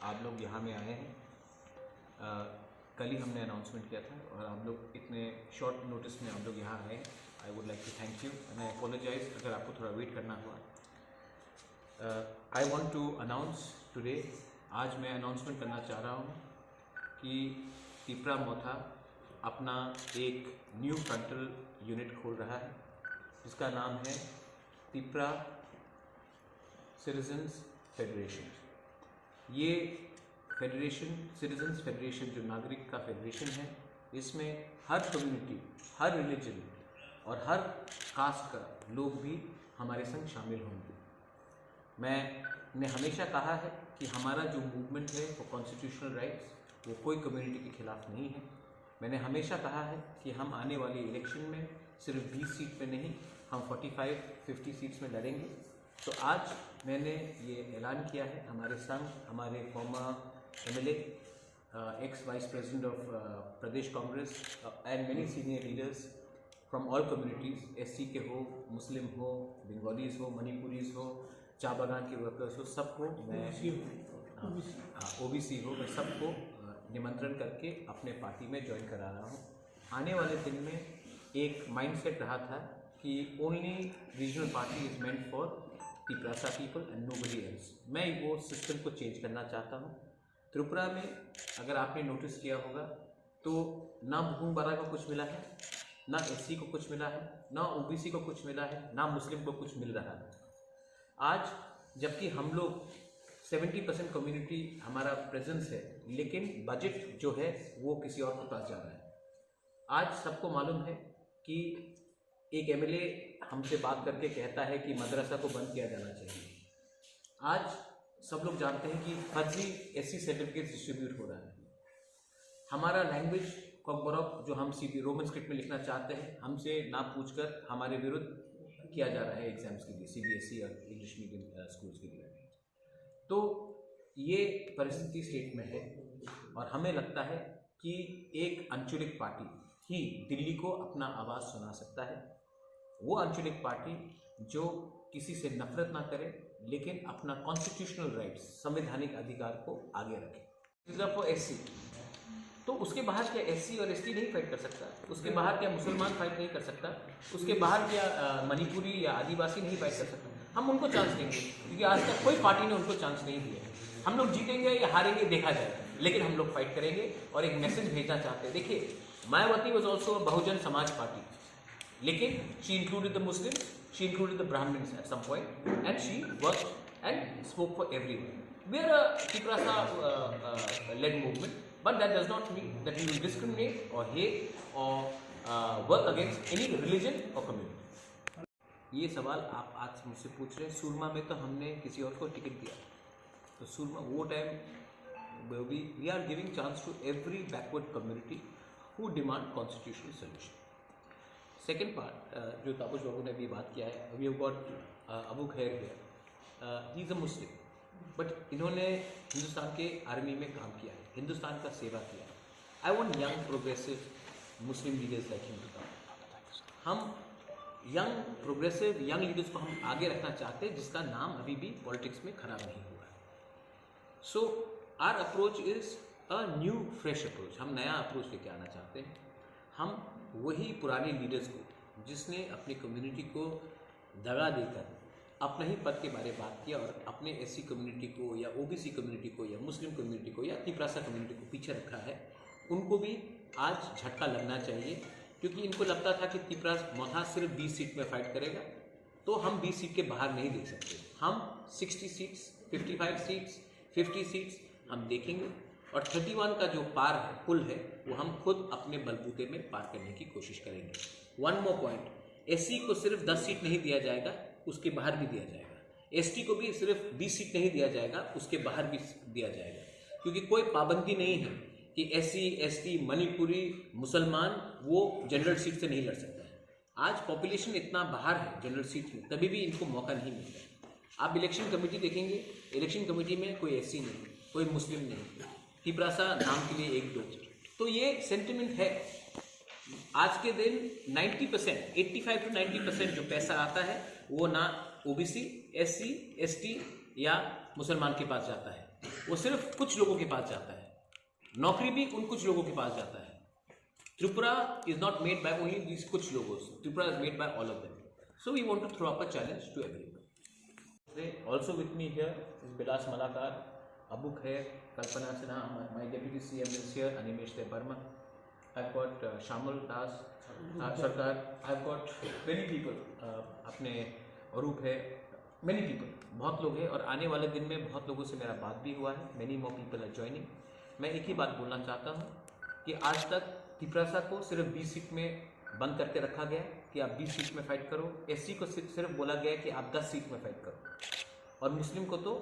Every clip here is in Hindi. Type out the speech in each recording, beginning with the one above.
आप लोग यहाँ में आए हैं। कल ही हमने अनाउंसमेंट किया था और आप लोग इतने शॉर्ट नोटिस में आप लोग यहाँ आए। I would like to thank you and I apologise अगर आपको थोड़ा वेट करना हुआ। I want to announce today, आज मैं अनाउंसमेंट करना चाह रहा हूँ कि तिपरा मोथा अपना एक न्यू फ्रंटल यूनिट खोल रहा है जिसका नाम है तिपरा सिटीजन्स फेडरेशन। ये फेडरेशन, सिटीजन्स फेडरेशन जो नागरिक का फेडरेशन है, इसमें हर कम्युनिटी, हर रिलीजन और हर कास्ट का लोग भी हमारे संग शामिल होंगे। मैंने हमेशा कहा है कि हमारा जो मूवमेंट है वो कॉन्स्टिट्यूशनल राइट्स, वो कोई कम्युनिटी के खिलाफ नहीं है। मैंने हमेशा कहा है कि हम आने वाली इलेक्शन में सिर्फ 20 सीट पे नहीं, हम 45-50 सीट्स में लड़ेंगे। तो आज मैंने ये ऐलान किया है, हमारे संग हमारे farmer MLA, x vice president of Pradesh Congress and many senior leaders from all communities, SC के हो, मुस्लिम हो, बंगालीज हो, मणिपुरीज हो, चाय बागान के वर्कर्स हो, सबको मैं OBC हो, मैं सबको निमंत्रण करके अपने पार्टी में ज्वाइन करा रहा हूँ। आने वाले दिन में एक माइंडसेट रहा था कि only regional party is meant for Tiprasa people and nobody else. मैं वो सिस्टम को चेंज करना चाहता हूँ। त्रिपुरा में अगर आपने नोटिस किया होगा तो ना भूम बारा को कुछ मिला है, ना SC को कुछ मिला है, ना OBC को कुछ मिला है, ना मुस्लिम को कुछ मिल रहा है। आज जबकि हम लोग 70% कम्युनिटी हमारा प्रेजेंस है, लेकिन बजट जो है वो किसी और के पास जा रहा है। आज सबको मालूम है कि एक MLA हमसे बात करके कहता है कि मदरसा को बंद किया जाना चाहिए। आज सब लोग जानते हैं कि फर्जी SC सर्टिफिकेट डिस्ट्रीब्यूट हो रहा है। हमारा लैंग्वेज कॉकबरॉक जो हम रोमन स्क्रिप्ट में लिखना चाहते हैं, हमसे ना पूछकर हमारे विरुद्ध किया जा रहा है एग्जाम्स के लिए, CBSE और इंग्लिश मीडियम स्कूल्स के लिए। तो ये परिस्थिति स्टेट में है और हमें लगता है कि एक अंचलिक पार्टी ही दिल्ली को अपना आवाज़ सुना सकता है। वो अंचलिक पार्टी जो किसी से नफरत ना करे, लेकिन अपना कॉन्स्टिट्यूशनल राइट्स, संवैधानिक अधिकार को आगे रखे। रिजर्व फॉर SC, तो उसके बाहर क्या SC और ST नहीं फाइट कर सकता? उसके बाहर क्या मुसलमान फाइट नहीं कर सकता? उसके बाहर क्या मणिपुरी या आदिवासी नहीं फाइट कर सकता? हम उनको चांस देंगे, क्योंकि आज तक कोई पार्टी ने उनको चांस नहीं दिया। हम लोग जीतेंगे या हारेंगे देखा जाएगा, लेकिन हम लोग फाइट करेंगे और एक मैसेज भेजना चाहते हैं। देखिए, Mayawati was also Bahujan Samaj party, लेकिन she included the Muslims, she included the Brahmins at some point, and she worked and spoke for everyone. We are a Tiprasa led movement, but that does not mean that we will discriminate or hate or work against any religion or community. ये सवाल आप आज मुझसे पूछ रहे हैं। सुरमा में तो हमने किसी और को टिकट दिया, तो सुरमा वो time we are giving chance to every backward community who demand constitutional solution. Second part जो तापस बाबू ने भी बात किया है, वी हैव गॉट अबू खैर here, he is a Muslim, but इन्होंने हिंदुस्तान के आर्मी में काम किया है, हिंदुस्तान का सेवा किया है। I want young progressive Muslim leaders like him to come. हम यंग प्रोग्रेसिव यंग लीडर्स को हम आगे रखना चाहते हैं, जिसका नाम अभी भी पॉलिटिक्स में खराब नहीं हुआ है। So our approach is a new fresh approach. हम नया अप्रोच लेके आना चाहते हैं। हम वही पुराने लीडर्स को, जिसने अपनी कम्युनिटी को दगा देकर अपने ही पद के बारे में बात किया और अपने SC कम्युनिटी को या OBC कम्युनिटी को या मुस्लिम कम्युनिटी को या तिपरासा कम्युनिटी को पीछे रखा है, उनको भी आज झटका लगना चाहिए। क्योंकि इनको लगता था कि तिपरासा मोथा सिर्फ 20 सीट में फाइट करेगा, तो हम 20 सीट के बाहर नहीं देख सकते। हम 60 सीट्स, 55 सीट्स, 50 सीट्स हम देखेंगे और 31 का जो पार है, पुल है, वो हम खुद अपने बलबूते में पार करने की कोशिश करेंगे। वन मोर पॉइंट, SC को सिर्फ 10 सीट नहीं दिया जाएगा, उसके बाहर भी दिया जाएगा। ST को भी सिर्फ 20 सीट नहीं दिया जाएगा, उसके बाहर भी दिया जाएगा। क्योंकि कोई पाबंदी नहीं है कि SC, ST, मणिपुरी, मुसलमान वो जनरल सीट से नहीं लड़ सकता है। आज पॉपुलेशन इतना बाहर है जनरल सीट में, तभी भी इनको मौका नहीं मिलता है। आप इलेक्शन कमेटी देखेंगे, इलेक्शन कमेटी में कोई SC नहीं, कोई मुस्लिम नहीं, तिपरासा नाम के लिए 1-2। तो ये सेंटिमेंट है। आज के दिन 90%, 85 to 90% जो पैसा आता है वो ना OBC, SC, ST या मुसलमान के पास जाता है, वो सिर्फ कुछ लोगों के पास जाता है, नौकरी भी उन कुछ लोगों के पास जाता है। Tripura is not made by only this कुछ लोगों, Tripura is made by all of them. So we want to throw up a challenge to everyone. Also with me here is Bilas Malakar, Abu Khair, Kalpana Sinha, my deputy CM is here, Animesh Debarma. I've got Shamal Das, Sarkar. I've got many people. अपने अरूप है, many people. बहुत लोग हैं और आने वाले दिन में बहुत लोगों से मेरा बात भी हुआ है। Many more people are joining. मैं एक ही बात बोलना चाहता हूँ कि आज तक त्रिपुरा को सिर्फ 20 सीट में बंद करके रखा गया कि आप 20 सीट में फाइट करो। SC को सिर्फ बोला गया कि आप 10 सीट में फाइट करो, और मुस्लिम को तो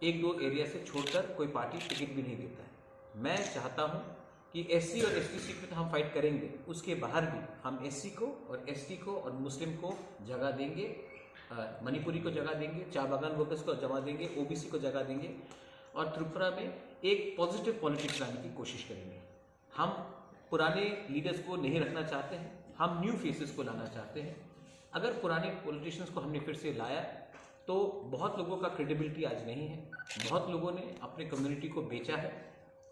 एक दो एरिया से छोड़कर कोई पार्टी टिकट भी नहीं देता है। मैं चाहता हूं कि SC और ST सीट में तो हम फाइट करेंगे, उसके बाहर भी हम SC को और ST को और मुस्लिम को जगह देंगे, मणिपुरी को जगह देंगे, चाय बागान वर्कर्स को जगह देंगे, OBC को जगह देंगे, और त्रिपुरा में एक पॉजिटिव पॉलिटिक्स लाने की कोशिश करेंगे। हम पुराने लीडर्स को नहीं रखना चाहते हैं, हम न्यू फेसेस को लाना चाहते हैं। अगर पुराने पॉलिटिशियंस को हमने फिर से लाया तो बहुत लोगों का क्रेडिबिलिटी आज नहीं है। बहुत लोगों ने अपने कम्युनिटी को बेचा है,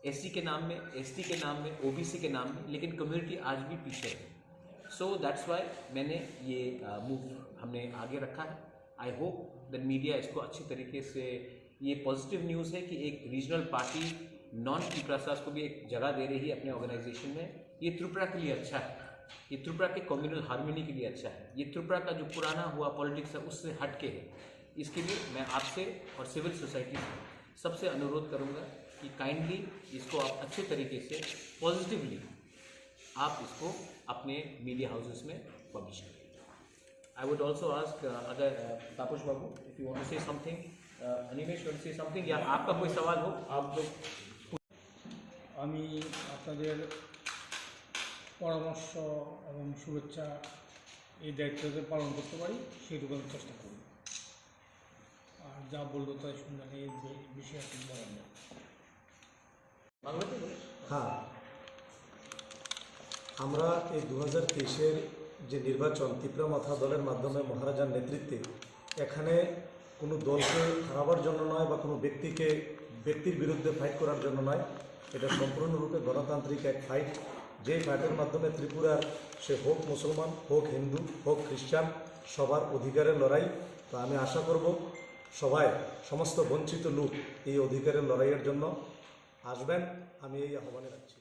SC के नाम में, ST के नाम में, OBC के नाम में, लेकिन कम्युनिटी आज भी पीछे है। सो दैट्स वाई मैंने ये मूव हमने आगे रखा है। आई होप दैट मीडिया इसको अच्छी तरीके से, ये पॉजिटिव न्यूज़ है कि एक रीजनल पार्टी नॉन त्रिपुरा को भी एक जगह दे रही है अपने ऑर्गेनाइजेशन में। ये त्रिपुरा के लिए अच्छा है, ये त्रिपुरा के कम्युनल हार्मनी के लिए अच्छा है, ये त्रिपुरा का जो पुराना हुआ पॉलिटिक्स है उससे हटके है। इसके लिए मैं आपसे और सिविल सोसाइटी से सबसे अनुरोध करूंगा कि काइंडली इसको आप अच्छे तरीके से पॉजिटिवली आप इसको अपने मीडिया हाउसेस में पब्लिश करें। आई वुड ऑल्सो आस्क अगर Tapas Babu if you want to say something, Animesh want to say something, या आपका कोई सवाल हो आप लोग। আমি আপনাদের পরামর্শ এবং শুভেচ্ছা এই দায়িত্বতে পালন করতে পারি সেটুকু আমি চেষ্টা করি। আর যা বললো তাই শুনলেন, এই বিষয়ে আপনি বলেন না। হ্যাঁ, আমরা এই 2023-এর যে নির্বাচন ত্রিপুরা মাথা দলের মাধ্যমে মহারাজার নেতৃত্বে, এখানে কোনো দলকে হারাবার জন্য নয় বা কোনো ব্যক্তির বিরুদ্ধে ফাইট করার জন্য নয়, এটা সম্পূর্ণরূপে গণতান্ত্রিক এক ফাইট। যেই ফাইটের মাধ্যমে ত্রিপুরার সে হোক মুসলমান, হোক হিন্দু, হোক খ্রিস্টান, সবার অধিকারের লড়াই। তো আমি আশা করব সবাই, সমস্ত বঞ্চিত লোক এই অধিকারের লড়াইয়ের জন্য আসবেন, আমি এই আহ্বানে রাখছি।